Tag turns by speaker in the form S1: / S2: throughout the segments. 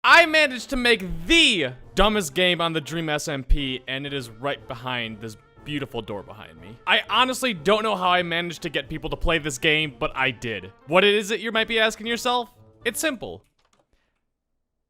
S1: I managed to make the dumbest game on the Dream SMP, and it is right behind this beautiful door behind me. I honestly don't know how I managed to get people to play this game, but I did. What is it, you might be asking yourself? It's simple.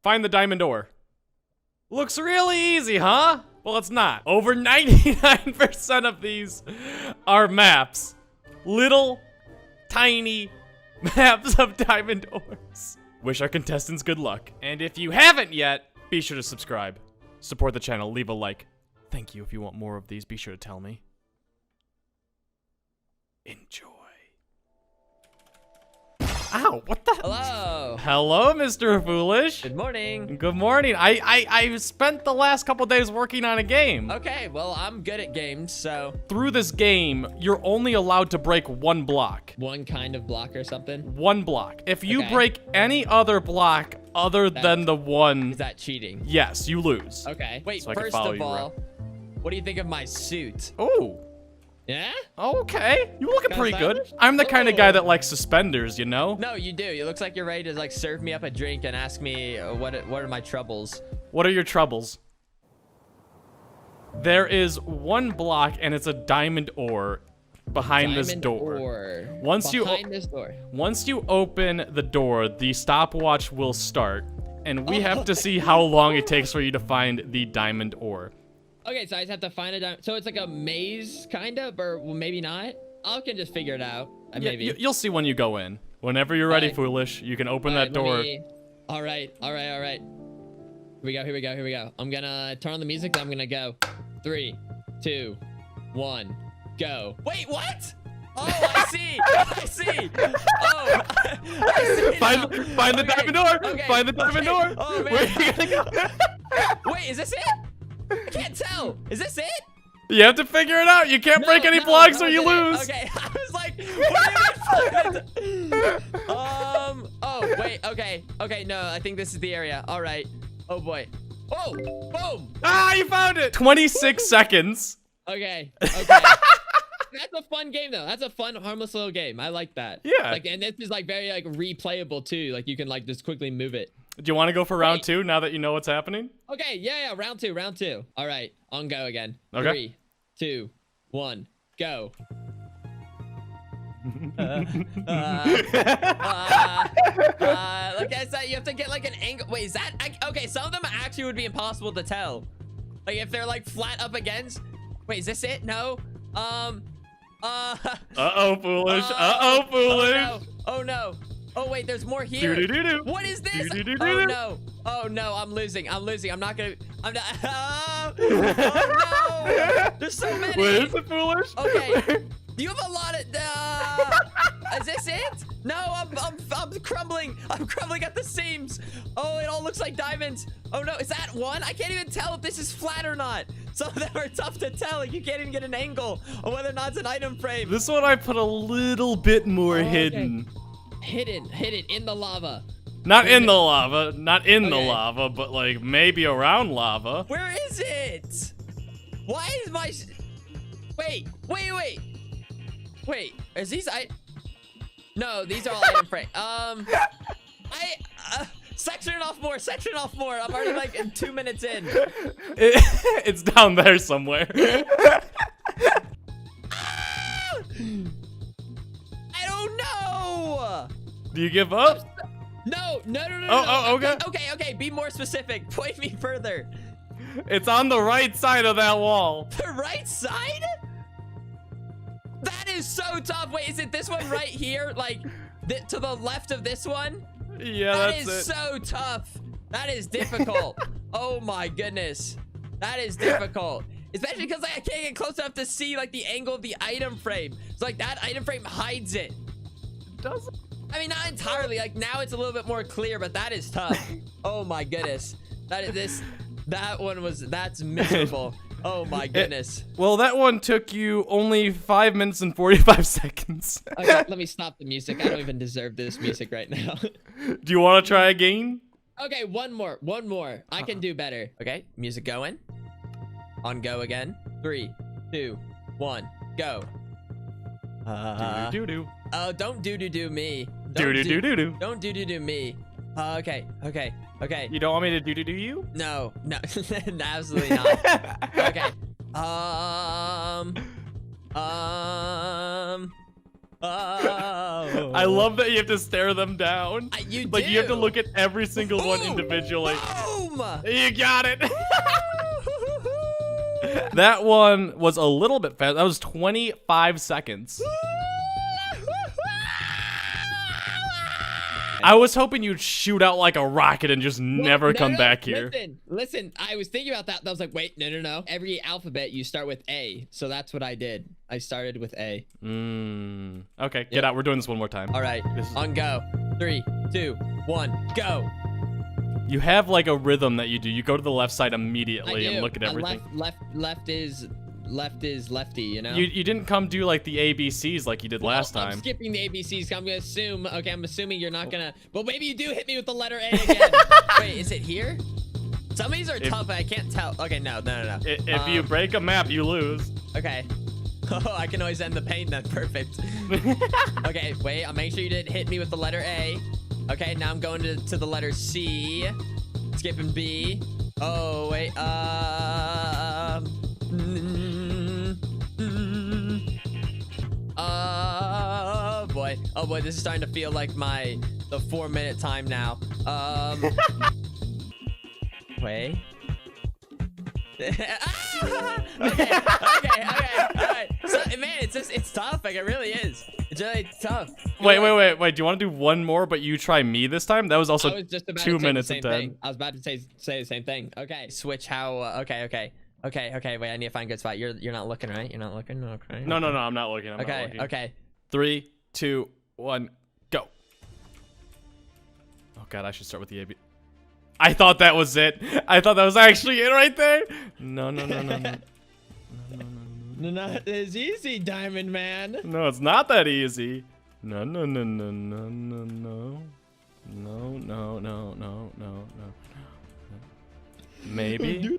S1: Find the diamond ore. Looks really easy, huh? Well, it's not. Over 99% of these are maps. Little, tiny maps of diamond ores. Wish our contestants good luck. And if you haven't yet, be sure to subscribe. Support the channel, leave a like. Thank you. If you want more of these, be sure to tell me. Enjoy. Ow, what the?
S2: Hello.
S1: Hello, Mr. Foolish.
S2: Good morning.
S1: Good morning. I spent the last couple days working on a game.
S2: Okay, well, I'm good at games, so.
S1: Through this game, you're only allowed to break one block.
S2: One kind of block or something?
S1: One block. If you
S2: Okay.
S1: break any other block other than the one...
S2: Is that cheating?
S1: Yes, you lose.
S2: Okay. Wait,
S1: So I can
S2: first
S1: follow
S2: of
S1: you
S2: all, what do you think of my suit?
S1: Oh.
S2: Yeah?
S1: Okay. You looking
S2: Kinda
S1: pretty good.
S2: stylish?
S1: I'm the kind of guy
S2: Oh.
S1: that likes suspenders, you know?
S2: No, you do. It looks like you're ready to like serve me up a drink and ask me what are my troubles.
S1: What are your troubles? There is one block and it's a diamond ore behind this
S2: Diamond
S1: door.
S2: ore.
S1: Once
S2: Behind this door.
S1: Once you open the door, the stopwatch will start, and we have to see how long it takes for you to find the diamond ore.
S2: Okay, so I just have to find a diamond. So it's like a maze, kind of, or well, maybe not. I can just figure it out.
S1: Yeah,
S2: Maybe.
S1: you'll see when you go in. Whenever you're ready,
S2: Alright.
S1: Foolish, you can open that
S2: Alright, let
S1: door.
S2: me- All right. Here we go. I'm gonna turn on the music, then I'm gonna go. 3, 2, 1, go. Wait, what? Oh, I see. I see. Oh, I see now.
S1: Find the
S2: Okay,
S1: diamond ore.
S2: okay,
S1: Find the diamond
S2: okay.
S1: ore.
S2: Oh, man.
S1: Where are you gonna go?
S2: Wait, is this it? I can't tell. Is this it?
S1: You have to figure it out. You can't break any blocks or you lose.
S2: Okay, I was like, what do you mean? Oh, wait, okay, no, I think this is the area. All right. Oh, boy. Oh, boom.
S1: Ah, you found it. 26 seconds.
S2: Okay. That's a fun game, though. That's a fun, harmless little game. I like that.
S1: Yeah.
S2: Like, and this is like very like replayable too. Like you can like just quickly move it.
S1: Do you want to go for round
S2: Wait.
S1: 2 now that you know what's happening?
S2: Okay, yeah, round two. All right, on go again.
S1: Okay.
S2: 3, 2, 1, go. Like I said, you have to get like an angle. Wait, is that okay? Some of them actually would be impossible to tell. Like if they're like flat up against. Wait, is this it? No.
S1: Uh-oh, Foolish. Uh-oh, Foolish.
S2: Oh no. Oh wait, there's more here.
S1: Do-do-do-do.
S2: What is this?
S1: Do-do-do-do-do.
S2: Oh no. Oh no, I'm losing. I'm not gonna. I'm not. Oh no. There's so many.
S1: What is it, Foolish?
S2: Okay. You have a lot of. Is this it? No, I'm crumbling. I'm crumbling at the seams. Oh, it all looks like diamonds. Oh no, is that one? I can't even tell if this is flat or not. Some of them are tough to tell. Like you can't even get an angle on whether or not it's an item frame.
S1: This one I put a little bit more
S2: okay.
S1: hidden.
S2: Hidden in the lava.
S1: Not in the lava, the
S2: Okay.
S1: lava, but like maybe around lava.
S2: Where is it? Why is my... Wait. Is these No, these are all item frame. Section it off more. I'm already like 2 minutes in.
S1: It's down there somewhere.
S2: I don't know.
S1: Do you give up?
S2: No.
S1: Oh, okay.
S2: Okay. Be more specific. Point me further.
S1: It's on the right side of that wall.
S2: The right side? That is so tough. Wait, is it this one right here? Like to the left of this one?
S1: Yeah,
S2: That
S1: that's
S2: is
S1: it.
S2: so tough. That is difficult. Oh my goodness. That is difficult. Especially because I can't get close enough to see like the angle of the item frame. So like that item frame hides it.
S1: Does
S2: I mean, not entirely. Like now it's a little bit more clear, but that is tough. Oh my goodness. That's miserable. Oh my goodness.
S1: Well, that one took you only 5 minutes and 45 seconds.
S2: Okay, let me stop the music. I don't even deserve this music right now.
S1: Do you want to try again?
S2: Okay, one more. I can do better. Okay, music going. On go again. 3, 2, 1, go.
S1: Do-do-do-do.
S2: Oh, don't do me.
S1: Do-do-do-do-do.
S2: Don't do me. Okay. Okay.
S1: You don't want me to do you?
S2: No, absolutely not. Okay. Oh.
S1: I love that you have to stare them down.
S2: You
S1: like
S2: do.
S1: you have to look at every single one individually.
S2: Boom!
S1: You got it. That one was a little bit fast. That was 25 seconds. I was hoping you'd shoot out like a rocket and just never come back here.
S2: Listen, I was thinking about that. I was like, wait, no. Every alphabet, you start with A. So that's what I did. I started with A.
S1: Okay, get out. We're doing this one more time.
S2: All right, on go. 3, 2, 1, go.
S1: You have like a rhythm that you do. You go to the left side immediately and look at everything.
S2: Left is lefty, you know?
S1: You didn't come do like the ABCs like you did last time.
S2: I'm skipping the ABCs. I'm gonna assume. Okay, I'm assuming you're not gonna. But maybe you do hit me with the letter A again. Wait, is it here? Some of these are tough, but I can't tell. Okay, no.
S1: If you break a map, you lose.
S2: Okay. Oh, I can always end the pain then. Perfect. Okay, wait. I'll make sure you didn't hit me with the letter A. Okay, now I'm going to the letter C. Skipping B. Oh, wait. Oh boy, this is starting to feel like the 4-minute time now. Wait. Okay. Alright. So, man, it's tough. Like, it really is. It's really tough.
S1: Wait. Do you want to do one more, but you try me this time? That was also
S2: I was just about
S1: 2
S2: to
S1: minutes
S2: say
S1: and
S2: the
S1: 10.
S2: same thing. I was about to say the same thing. Okay. Switch how. Okay. Wait, I need to find a good spot. You're not looking, right? You're not looking. Okay.
S1: No. I'm not looking. I'm not looking.
S2: Okay.
S1: 3, 2, 1, go. Oh god, I should start with the AB. I thought that was it. I thought that was actually it right there. No.
S2: Not as easy, Diamond Man.
S1: No, it's not that easy. No. Maybe.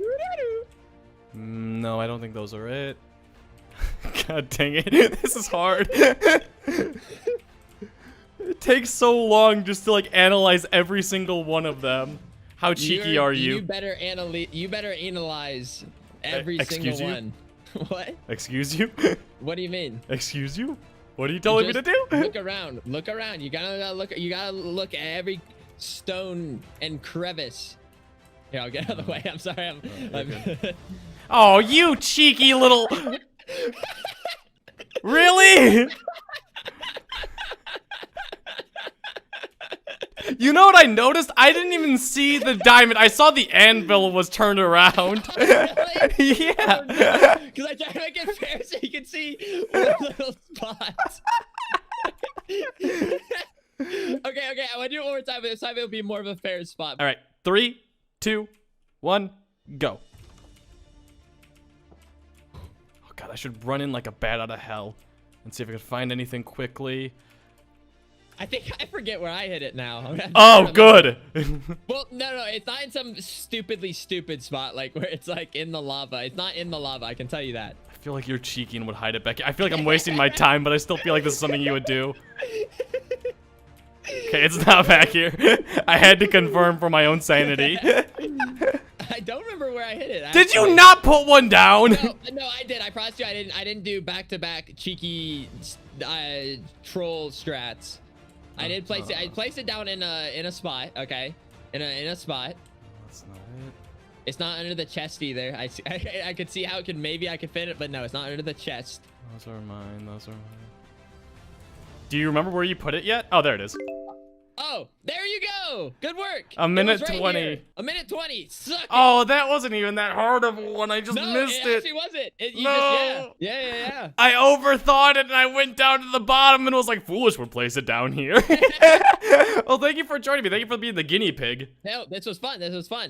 S1: No, I don't think those are it. God dang it. This is hard. It takes so long just to like analyze every single one of them. How cheeky are you?
S2: You better analyze every single one. What?
S1: Excuse you?
S2: What do you mean?
S1: Excuse you? What are you telling me to do?
S2: Look around. You gotta look at every stone and crevice. Here, I'll get out of the way. I'm sorry.
S1: Oh, you cheeky little. Really? You know what I noticed? I didn't even see the diamond. I saw the anvil was turned around.
S2: Really?
S1: Yeah.
S2: Because I tried to make it fair so you can see one little spot. Okay. I want to do it one more time, but this time it'll be more of a fair spot.
S1: All right. 3, 2, 1, go. Oh god, I should run in like a bat out of hell and see if I can find anything quickly.
S2: I think I forget where I hit it now.
S1: Oh, good.
S2: Well, no, it's not in some stupidly stupid spot like where it's like in the lava. It's not in the lava, I can tell you that.
S1: I feel like you're cheeky and would hide it back. I feel like I'm wasting my time, but I still feel like this is something you would do. Okay, it's not back here. I had to confirm for my own sanity.
S2: I don't remember where I hit it.
S1: Did you not put one down?
S2: No, I did. I promise you, I didn't do back-to-back cheeky troll strats. I did place it. I placed it down in a spot. Okay, in a spot.
S1: That's not it.
S2: It's not under the chest either. I could see how maybe I could fit it, but no, it's not under the chest.
S1: Those are mine. Do you remember where you put it yet? Oh, there it is.
S2: Oh, there you go. Good work.
S1: A minute 20.
S2: Here. A minute 20. Suck it.
S1: Oh, that wasn't even that hard of a one. I just missed it.
S2: No, it actually wasn't. Yeah.
S1: I overthought it and I went down to the bottom and was like, foolish would place it down here. Well, thank you for joining me. Thank you for being the guinea pig.
S2: No, this was fun.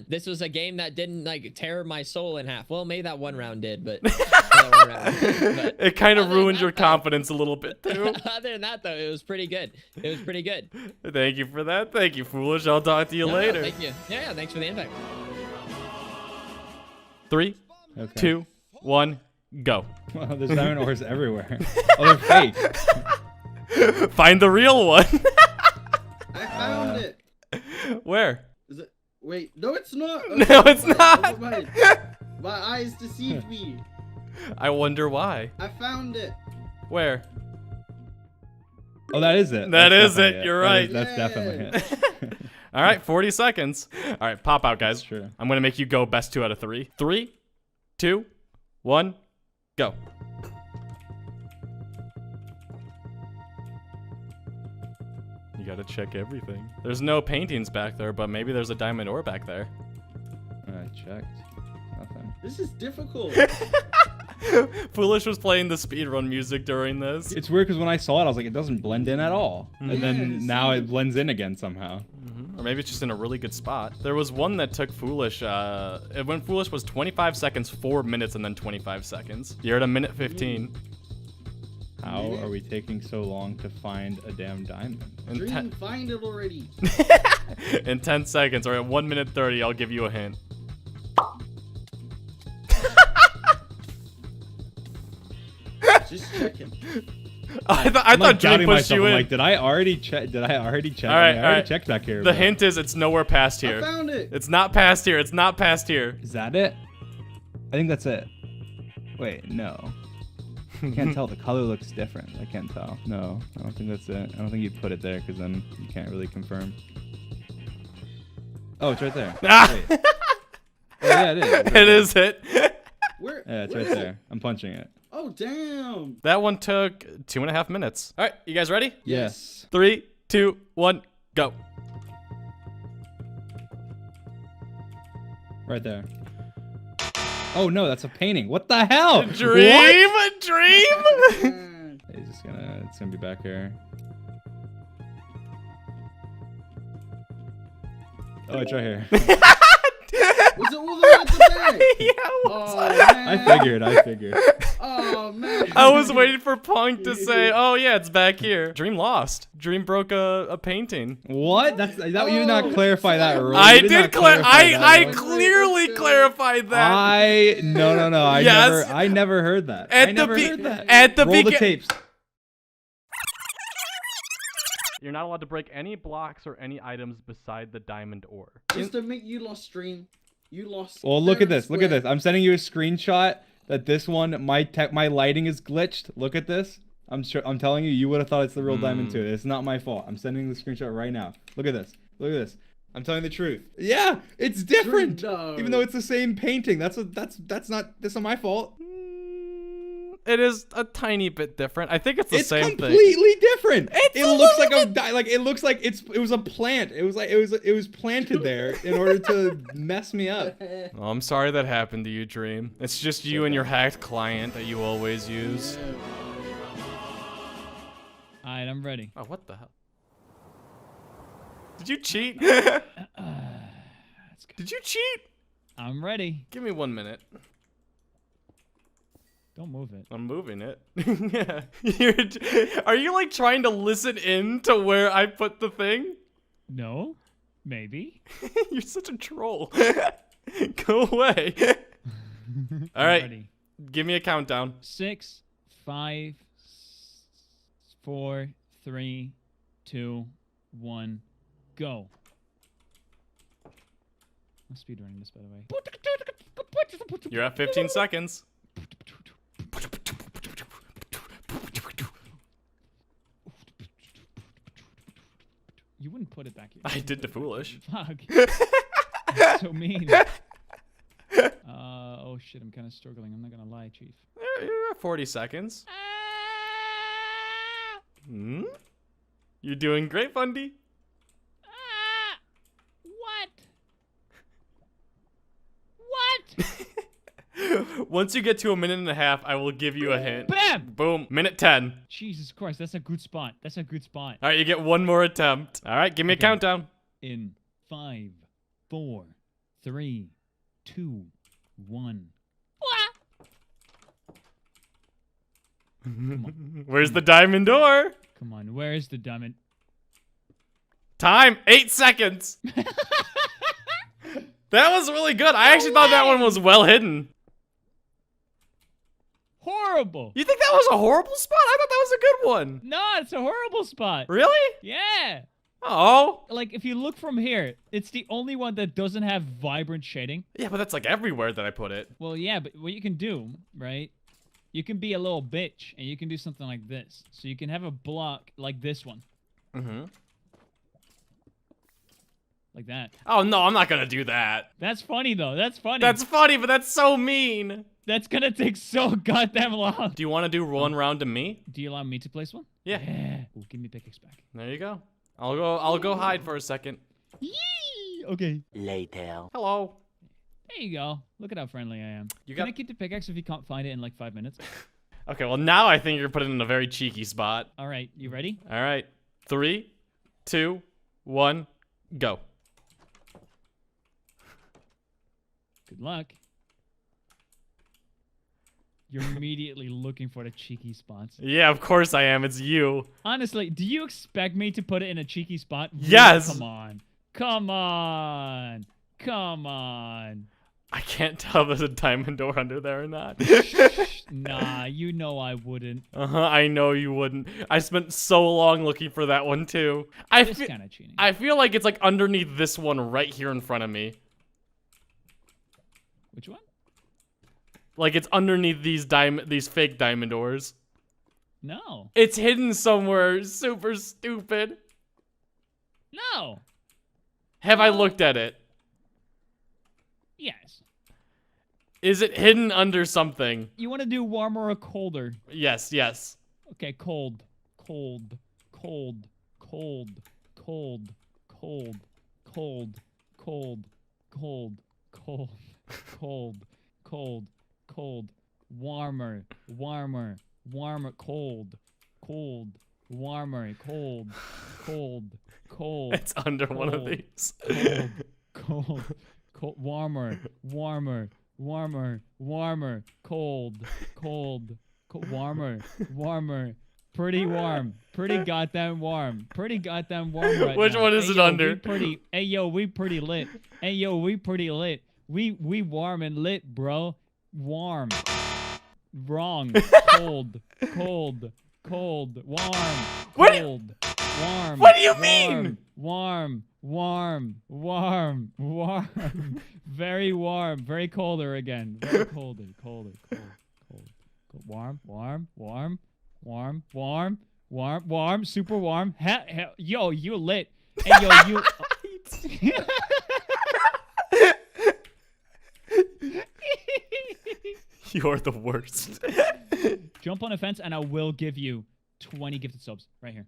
S2: This was a game that didn't like tear my soul in half. Well, maybe that one round did, but
S1: it kind of ruined your confidence a little bit too.
S2: Other than that, though, it was pretty good.
S1: Thank you for that. Thank you, foolish. I'll talk to you later.
S2: Thank you. Yeah, thanks for the invite.
S1: 3, 2, 1, go.
S3: Wow, there's diamond ores everywhere. Oh, they're fake.
S1: Find the real one.
S4: I found it.
S1: Where?
S4: Is it Wait, no, it's not.
S1: No, it's not.
S4: Never mind. My eyes deceived me.
S1: I wonder why.
S4: I found it.
S1: Where?
S3: Oh, that is it.
S1: That
S3: That's
S1: is
S3: definitely
S1: it. You're right.
S3: That's definitely it.
S1: All right, 40 seconds. All right, pop out, guys.
S3: That's true.
S1: I'm gonna make you go best 2 out of 3. 3, 2, 1, go. You gotta check everything. There's no paintings back there, but maybe there's a diamond ore back there.
S3: I checked. Nothing.
S4: This is difficult.
S1: Foolish was playing the speedrun music during this.
S3: It's weird because when I saw it, I was like, it doesn't blend in at all.
S1: Mhm.
S3: And then
S4: Yes.
S3: now it blends in again somehow.
S1: Or maybe it's just in a really good spot. There was one that took Foolish, when Foolish was 25 seconds, 4 minutes, and then 25 seconds. You're at a minute 15.
S3: How are we taking so long to find a damn diamond?
S1: In,
S4: Dream, find it already.
S1: in 10 seconds, or at 1 minute 30, I'll give you a hint.
S4: Just checking.
S1: I
S3: I'm
S1: thought
S3: like
S1: Dream
S3: doubting
S1: pushed
S3: myself.
S1: you
S3: I'm
S1: in.
S3: like, did I already check?
S1: All right,
S3: I already checked back here.
S1: The
S3: but-
S1: hint is it's nowhere past
S4: I
S1: here.
S4: found it.
S1: It's not past here. It's not past here.
S3: Is that it? I think that's it. Wait, no. I can't tell. The color looks different. I can't tell. No, I don't think that's it. I don't think you put it there because then you can't really confirm. Oh, it's right there.
S1: Ah!
S3: Wait. Oh, yeah, it is. It's right
S1: It
S3: there.
S1: is it.
S4: Where?
S3: Yeah, it's
S4: where
S3: right
S4: is
S3: there. I'm punching it.
S4: Oh, damn.
S1: That one took 2.5 minutes. All right, you guys ready?
S3: Yes.
S1: 3, 2, 1, go.
S3: Right there. Oh no, that's a painting. What the hell?
S1: Dream,
S3: What?
S1: dream.
S3: It's gonna be back here. Oh, it's right here.
S4: Was it all the way at the back?
S1: Yeah.
S4: Oh, man.
S3: I figured.
S4: Oh, man.
S1: I was waiting for Punk to say, "Oh yeah, it's back here." Dream lost. Dream broke a painting.
S3: What? That you did not clarify that rule.
S1: I
S3: You
S1: did
S3: not
S1: clarify.
S3: clarify that
S1: I
S3: rule.
S1: clearly clarified that.
S3: No.
S1: Yes.
S3: I never heard that.
S1: At
S3: I
S1: the
S3: never
S1: be-
S3: heard that.
S1: at the
S3: Roll the
S1: begin-
S3: tapes.
S1: You're not allowed to break any blocks or any items beside the diamond ore.
S4: Just to make you lost, Dream. You lost.
S3: Well, look at
S4: fair and
S3: this. Look at
S4: square.
S3: this. I'm sending you a screenshot that this one, my lighting is glitched. Look at this. I'm telling you, you would have thought it's the real diamond too. It's not my fault. I'm sending the screenshot right now. Look at this. Look at this. I'm telling the truth. Yeah, it's different.
S4: No.
S3: Even though it's the same painting. That's not my fault.
S1: It is a tiny bit different. I think it's the
S3: It's
S1: same thing.
S3: completely different.
S1: It's
S3: It
S1: a
S3: looks like
S1: little
S3: it looks like it was a plant. It was planted there in order to mess me up.
S1: Oh, I'm sorry that happened to you, Dream. It's just you and your hacked client that you always use.
S5: Alright, I'm ready.
S1: Oh, what the hell? Did you cheat?
S5: Let's go.
S1: Did you cheat?
S5: I'm ready.
S1: Give me 1 minute.
S5: Don't move it.
S1: I'm moving it. Yeah. Are you like trying to listen in to where I put the thing?
S5: No? Maybe?
S1: You're such a troll. Go away. All right.
S5: Ready.
S1: Give me a countdown.
S5: 6, 5, 4, 3, 2, 1, go. I'm speedrunning this, by the way.
S1: You're at 15 seconds.
S5: You wouldn't put it back here.
S1: I did the foolish.
S5: Fuck. That's so mean. Oh shit, I'm kind of struggling. I'm not gonna lie, Chief.
S1: You're at 40 seconds. Hmm? You're doing great, Fundy.
S5: What? What?
S1: Once you get to 1.5 minutes, I will give you a hint.
S5: Bam!
S1: Boom. Minute 10.
S5: Jesus Christ, that's a good spot. That's a good spot.
S1: All right, you get one more attempt. All right, give me a countdown.
S5: In 5, 4, 3, 2, 1.
S1: Where's the diamond door?
S5: Come on, where is the diamond?
S1: Time. 8 seconds. That was really good. I actually thought that one was well hidden.
S5: Horrible.
S1: You think that was a horrible spot? I thought that was a good one.
S5: No, it's a horrible spot.
S1: Really?
S5: Yeah.
S1: Oh.
S5: Like, if you look from here, it's the only one that doesn't have vibrant shading.
S1: Yeah, but that's like everywhere that I put it.
S5: Well, yeah, but what you can do, right? You can be a little bitch, and you can do something like this. So you can have a block like this one.
S1: Mm-hmm.
S5: Like that.
S1: Oh, no, I'm not gonna do that.
S5: That's funny, though. That's funny.
S1: That's funny, but that's so mean.
S5: That's gonna take so goddamn long.
S1: Do you want to do one round to me?
S5: Do you allow me to place one?
S1: Yeah.
S5: Yeah. Ooh, give me pickaxe back.
S1: There you go. I'll go hide for a second.
S5: Yee! Okay.
S1: Hello.
S5: There you go. Look at how friendly I am.
S1: You
S5: Can
S1: got-
S5: I keep the pickaxe if you can't find it in like 5 minutes?
S1: Okay, well now I think you're putting it in a very cheeky spot.
S5: All right, you ready?
S1: All right. 3, 2, 1, go.
S5: Good luck. You're immediately looking for the cheeky spots.
S1: Yeah, of course I am. It's you.
S5: Honestly, do you expect me to put it in a cheeky spot? Really?
S1: Yes.
S5: Come on. Come on. Come on.
S1: I can't tell if there's a diamond door under there or not.
S5: Nah, you know I wouldn't.
S1: I know you wouldn't. I spent so long looking for that one too.
S5: It's kind of cheating.
S1: I feel like it's like underneath this one right here in front of me.
S5: Which one?
S1: Like it's underneath these fake diamond doors.
S5: No.
S1: It's hidden somewhere. Super stupid.
S5: No.
S1: Have I looked at it?
S5: Yes.
S1: Is it hidden under something?
S5: You want to do warmer or colder?
S1: Yes, yes.
S5: Okay, cold. Cold. Cold. Cold. Cold. Cold. Cold. Cold. Cold. Cold. Cold. Cold. Cold. Warmer. Warmer. Warmer. Cold. Cold. Warmer. Cold. Cold. Cold.
S1: It's under one of
S5: Cold.
S1: these.
S5: Cold. Cold. Cold. Warmer. Warmer. Warmer. Warmer. Cold. Cold. Warmer. Warmer. Pretty warm. Pretty goddamn warm. Pretty goddamn warm right
S1: Which
S5: now.
S1: one is
S5: Hey,
S1: it
S5: yo,
S1: under?
S5: We pretty. Hey yo, we pretty lit. Hey yo, we pretty lit. We warm and lit, bro. Warm. Wrong. Cold. Cold. Cold. Warm.
S1: What do you-
S5: Cold. Warm.
S1: What do you
S5: warm,
S1: mean?
S5: Warm. Warm. Warm. Warm. Very warm. Very colder again. Very colder. Colder. Cold. Cold. Cold. Warm. Warm. Warm. Warm. Warm. Warm. Warm. Super warm. Yo, you lit. Hey, yo, you.
S1: You're the worst.
S5: Jump on a fence and I will give you 20 gifted subs right here.